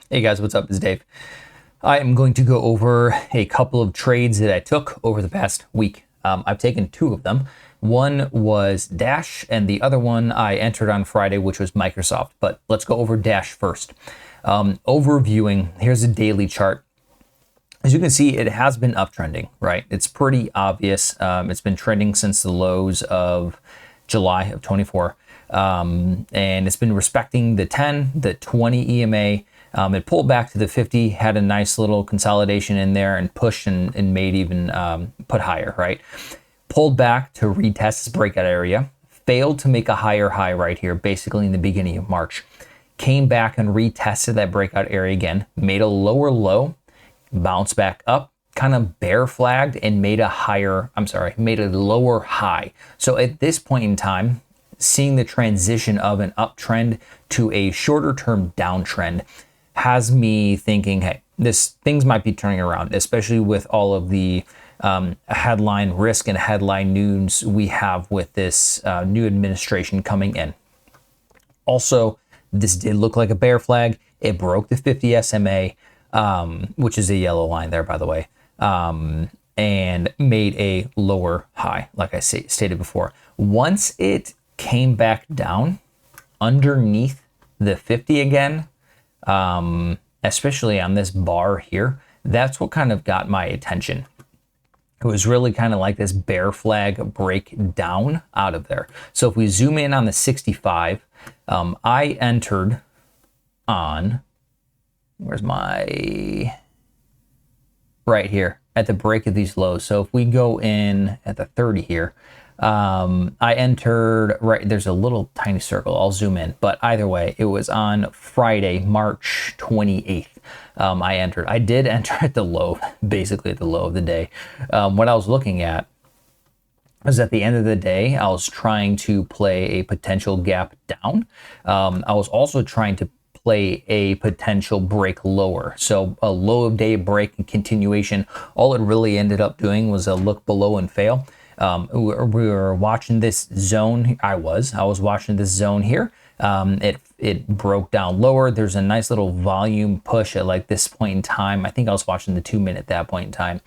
Hey guys, what's up? It's Dave. I am going to go over a couple of trades that I took over the past week. I've taken two of them. One was Dash, and the other one I entered on Friday, which was Microsoft. But let's go over Dash first. Overviewing, here's a daily chart. As you can see, it has been uptrending, right? It's pretty obvious. It's been trending since the lows of July of 24. And it's been respecting the 10, the 20 EMA. It pulled back to the 50, had a nice little consolidation in there and pushed and made even put higher, right? Pulled back to retest this breakout area, failed to make a higher high right here, basically in the beginning of March. Came back and retested that breakout area again, made a lower low, bounced back up, kind of bear flagged and made a lower high. So at this point in time, seeing the transition of an uptrend to a shorter term downtrend has me thinking, hey, things might be turning around, especially with all of the headline risk and headline news we have with this new administration coming in. Also, this did look like a bear flag. It broke the 50 SMA, which is a yellow line there, by the way, and made a lower high, like I stated before. Once it came back down underneath the 50 again, especially on this bar here, that's what kind of got my attention. It was really kind of like this bear flag breakdown out of there. So if we zoom in on the 65, I entered on, right here at the break of these lows. So if we go in at the 30 here, I entered right, there's a little tiny circle, I'll zoom in, but either way, it was on Friday, March 28th. I did enter at the low, basically at the low of the day. What I was looking at was at the end of the day, I was trying to play a potential gap down. I was also trying to play a potential break lower. So a low of day break and continuation. All it really ended up doing was a look below and fail. We were watching this zone. I was watching this zone here. It broke down lower. There's a nice little volume push at like this point in time. I think I was watching the 2 minute at that point in time.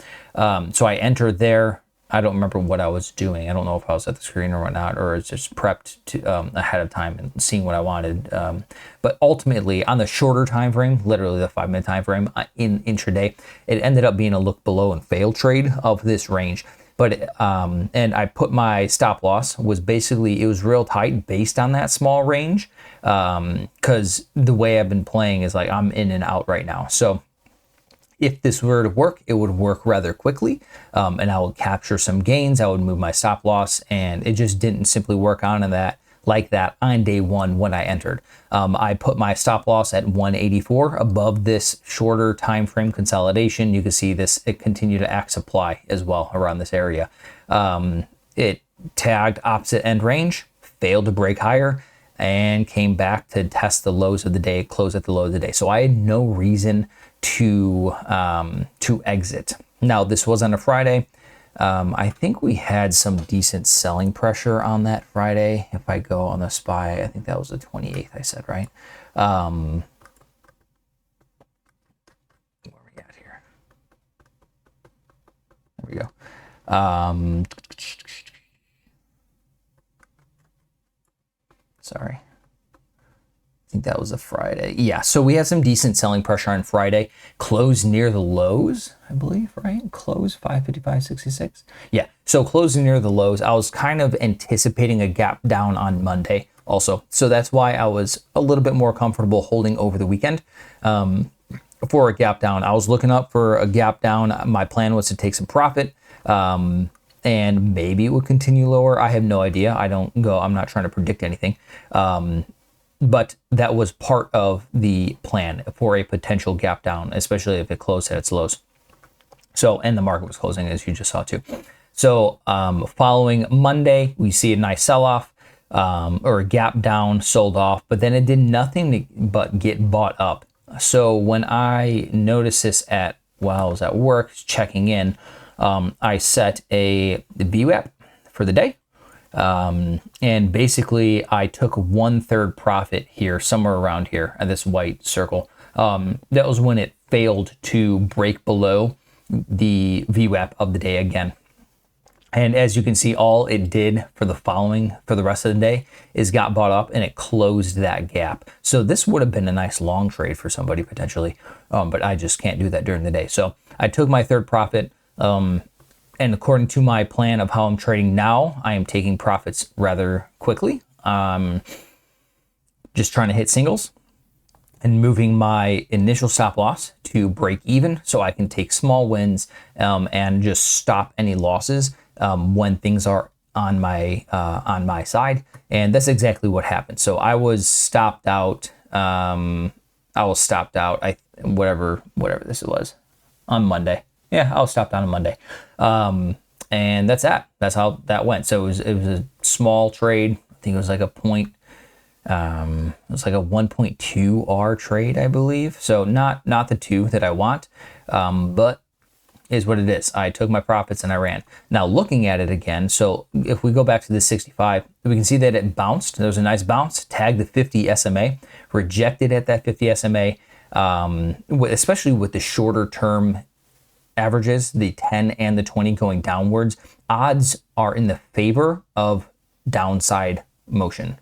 So I entered there. I don't remember what I was doing. I don't know if I was at the screen or whatnot, or it's just prepped to ahead of time and seeing what I wanted. But ultimately, on the shorter time frame, literally the 5 minute time frame in intraday, it ended up being a look below and fail trade of this range. But and I put my stop loss was basically, it was real tight based on that small range, because the way I've been playing is like I'm in and out right now. So if this were to work, it would work rather quickly, and I would capture some gains. I would move my stop loss, and it just didn't simply work on that like that on day one when I entered. I put my stop loss at 184 above this shorter time frame consolidation. You can see this, it continued to act supply as well around this area. It tagged opposite end range, failed to break higher, and came back to test the lows of the day, close at the low of the day. So I had no reason to exit. Now this was on a Friday. I think we had some decent selling pressure on that Friday. If I go on the SPY, I think that was the 28th, I said, right? Where are we at here? There we go. Sorry. I think that was a Friday. Yeah, so we had some decent selling pressure on Friday. Closed near the lows, I believe, right? Close 555.66. Yeah, so closing near the lows. I was kind of anticipating a gap down on Monday also. So that's why I was a little bit more comfortable holding over the weekend for a gap down. I was looking up for a gap down. My plan was to take some profit. And maybe it would continue lower. I have no idea. I'm not trying to predict anything. But that was part of the plan for a potential gap down, especially if it closed at its lows. So, and the market was closing, as you just saw too. So following Monday, we see a nice sell-off or a gap down, sold off, but then it did nothing but get bought up. So when I noticed this while I was at work, checking in, I set a VWAP for the day. And basically I took 1/3 profit here, somewhere around here at this white circle. That was when it failed to break below the VWAP of the day again. And as you can see, all it did for the rest of the day is got bought up and it closed that gap. So this would have been a nice long trade for somebody potentially, but I just can't do that during the day. So I took my third profit, and according to my plan of how I'm trading now, I am taking profits rather quickly. Just trying to hit singles and moving my initial stop loss to break even so I can take small wins and just stop any losses when things are on my side. And that's exactly what happened. So I was stopped out. Whatever this was on Monday. Yeah, I was stopped out on Monday. And that's that. That's how that went. So it was a small trade. I think it was like a 1.2 R trade, I believe. So not the 2 that I want, but is what it is. I took my profits and I ran. Now looking at it again, so if we go back to the 65, we can see that it bounced. There was a nice bounce, tagged the 50 SMA, rejected at that 50 SMA, especially with the shorter term averages, the 10 and the 20 going downwards. Odds are in the favor of downside motion,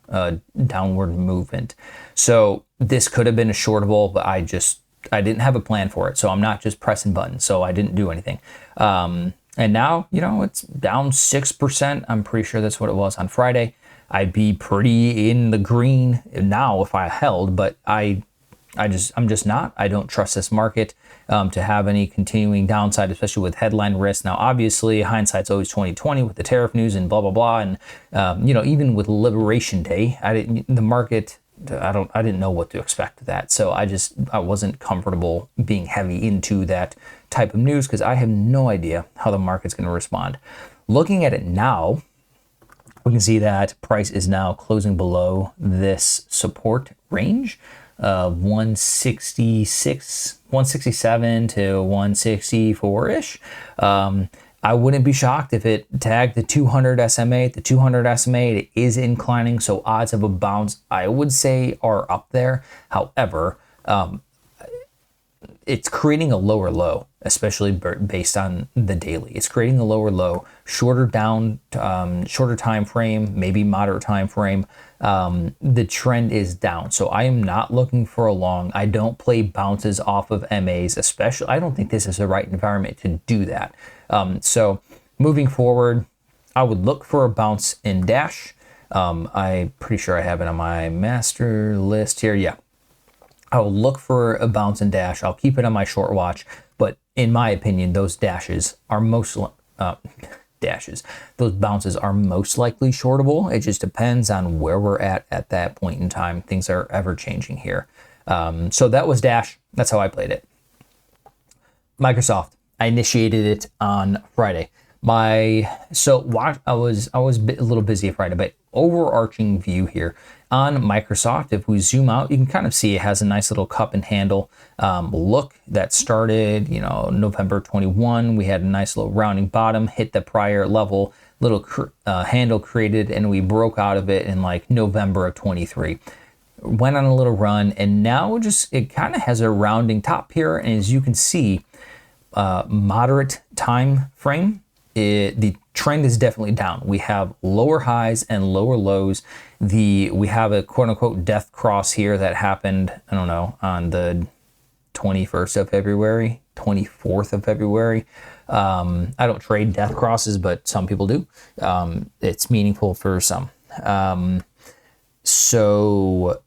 downward movement. So this could have been a shortable, but I didn't have a plan for it. So I'm not just pressing buttons. So I didn't do anything. And now, it's down 6%. I'm pretty sure that's what it was on Friday. I'd be pretty in the green now if I held, but I'm just not. I don't trust this market to have any continuing downside, especially with headline risk. Now, obviously, hindsight's always 20/20 with the tariff news and blah blah blah. And even with Liberation Day, I didn't know what to expect of that. So I wasn't comfortable being heavy into that type of news because I have no idea how the market's going to respond. Looking at it now, we can see that price is now closing below this support range of 167 to 164-ish. I wouldn't be shocked if it tagged the 200 SMA. The 200 SMA, it is inclining, so odds of a bounce, I would say, are up there. However, it's creating a lower low, especially based on the daily. It's creating a lower low, shorter time frame, maybe moderate time frame. The trend is down. So I am not looking for a long. I don't play bounces off of MAs, especially. I don't think this is the right environment to do that. So moving forward, I would look for a bounce in Dash. I'm pretty sure I have it on my master list here. Yeah. I'll look for a bounce in Dash. I'll keep it on my short watch, but in my opinion, those bounces are most likely shortable. It just depends on where we're at that point in time. Things are ever changing here. So that was Dash. That's how I played it. Microsoft, I initiated it on Friday. I was a little busy Friday, but overarching view here on Microsoft, if we zoom out, you can kind of see it has a nice little cup and handle look that started, November 21. We had a nice little rounding bottom, hit the prior level, little handle created, and we broke out of it in like November of 23. Went on a little run, and now it kind of has a rounding top here, and as you can see, moderate time frame. The trend is definitely down. We have lower highs and lower lows. We have a quote unquote death cross here that happened, I don't know, on the 21st of February, 24th of February. I don't trade death crosses, but some people do. It's meaningful for some. So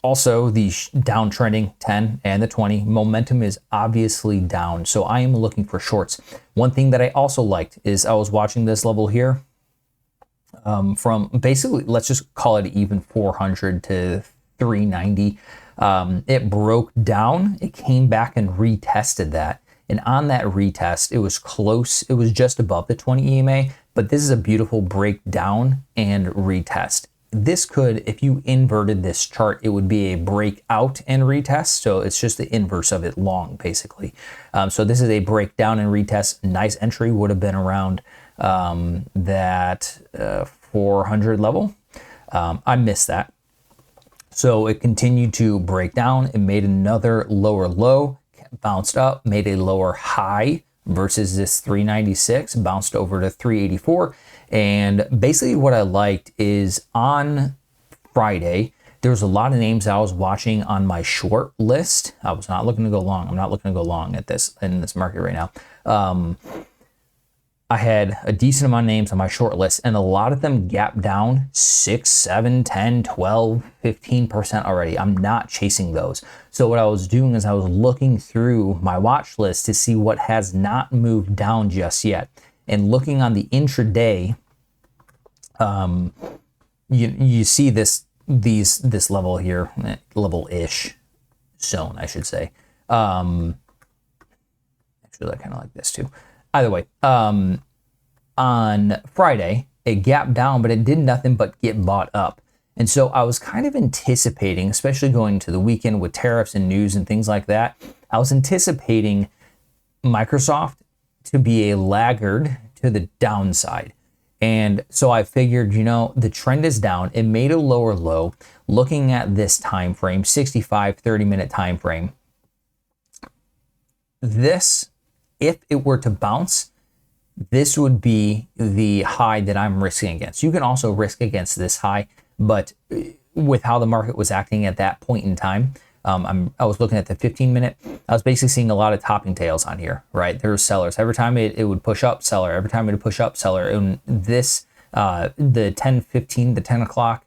also the downtrending 10 and the 20 momentum is obviously down. So I am looking for shorts. One thing that I also liked is I was watching this level here from basically, let's just call it even 400 to 390. It broke down. It came back and retested that. And on that retest, it was close. It was just above the 20 EMA, but this is a beautiful breakdown and retest. This could, if you inverted this chart, it would be a breakout and retest. So it's just the inverse of it long, basically. So this is a breakdown and retest. Nice entry would have been around that 400 level. I missed that. So it continued to break down. It made another lower low, bounced up, made a lower high versus this 396, bounced over to 384. And basically what I liked is on Friday, there was a lot of names I was watching on my short list. I was not looking to go long. I'm not looking to go long at this in this market right now. I had a decent amount of names on my short list, and a lot of them gapped down 6, 7, 10, 12, 15% already. I'm not chasing those. So what I was doing is I was looking through my watch list to see what has not moved down just yet. And looking on the intraday, you see this level here, level-ish zone, I should say. Actually, I kind of like this too. Either way, on Friday, it gapped down, but it did nothing but get bought up. And so I was kind of anticipating, especially going into the weekend with tariffs and news and things like that, I was anticipating Microsoft to be a laggard to the downside. And so I figured, the trend is down. It made a lower low. Looking at this time frame, 65, 30-minute time frame, this, if it were to bounce, this would be the high that I'm risking against. You can also risk against this high, but with how the market was acting at that point in time, I was looking at the 15-minute. I was basically seeing a lot of topping tails on here, right? There were sellers. Every time it would push up, seller. Every time it would push up, seller. And this, the 10:15, the 10 o'clock,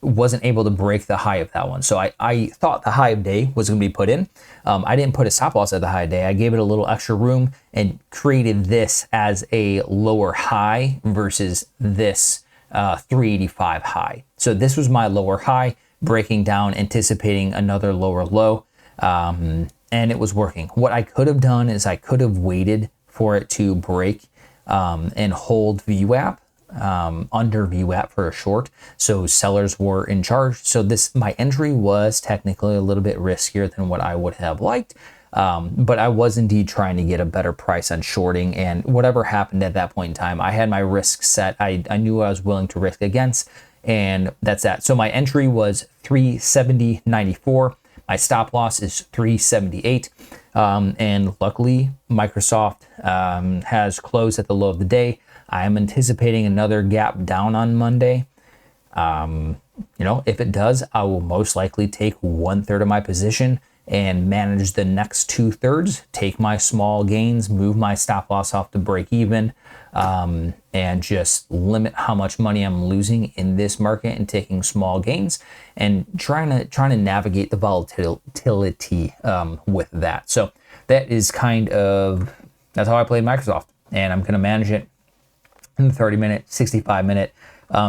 wasn't able to break the high of that one. So I thought the high of day was going to be put in. I didn't put a stop loss at the high of day. I gave it a little extra room and created this as a lower high versus this 385 high. So this was my lower high, breaking down, anticipating another lower low, and it was working. What I could have done is I could have waited for it to break and hold VWAP. Under VWAP for a short, so sellers were in charge. So my entry was technically a little bit riskier than what I would have liked, but I was indeed trying to get a better price on shorting, and whatever happened at that point in time, I had my risk set. I knew I was willing to risk against, and that's that. So my entry was 370.94. My stop loss is 378. And luckily, Microsoft has closed at the low of the day. I am anticipating another gap down on Monday. If it does, I will most likely take 1/3 of my position and manage the next 2/3, take my small gains, move my stop loss off to break even, and just limit how much money I'm losing in this market and taking small gains and trying to navigate the volatility with that. So that's how I played Microsoft, and I'm going to manage it in the 30-minute, 65-minute,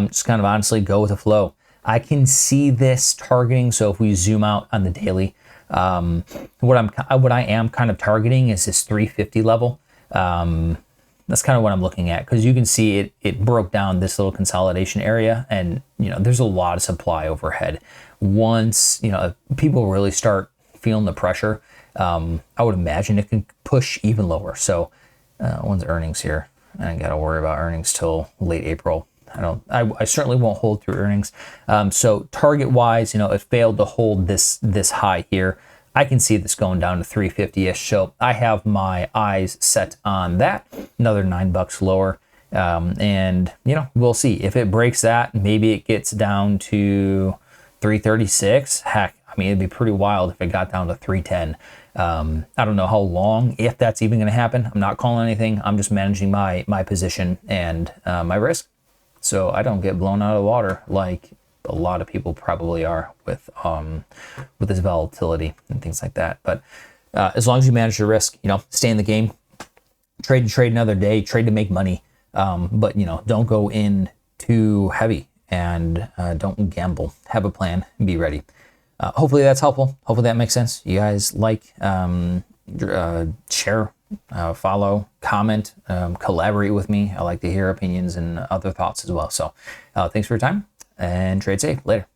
just kind of honestly go with the flow. I can see this targeting. So if we zoom out on the daily, what I am kind of targeting is this 350 level. That's kind of what I'm looking at, because you can see it broke down this little consolidation area, and there's a lot of supply overhead. Once if people really start feeling the pressure, I would imagine it can push even lower. So when's earnings here? I ain't got to worry about earnings till late April. I certainly won't hold through earnings. So target wise, it failed to hold this high here. I can see this going down to 350-ish. So I have my eyes set on that. Another $9 lower. And we'll see if it breaks that. Maybe it gets down to 336. Heck, it'd be pretty wild if it got down to 310. I don't know how long, if that's even going to happen. I'm not calling anything. I'm just managing my position and my risk, so I don't get blown out of the water like a lot of people probably are with this volatility and things like that. But as long as you manage your risk, stay in the game, trade to trade another day, trade to make money. But don't go in too heavy, and don't gamble. Have a plan and be ready. Hopefully that's helpful. Hopefully that makes sense. You guys share, follow, comment, collaborate with me. I like to hear opinions and other thoughts as well. So thanks for your time, and trade safe. Later.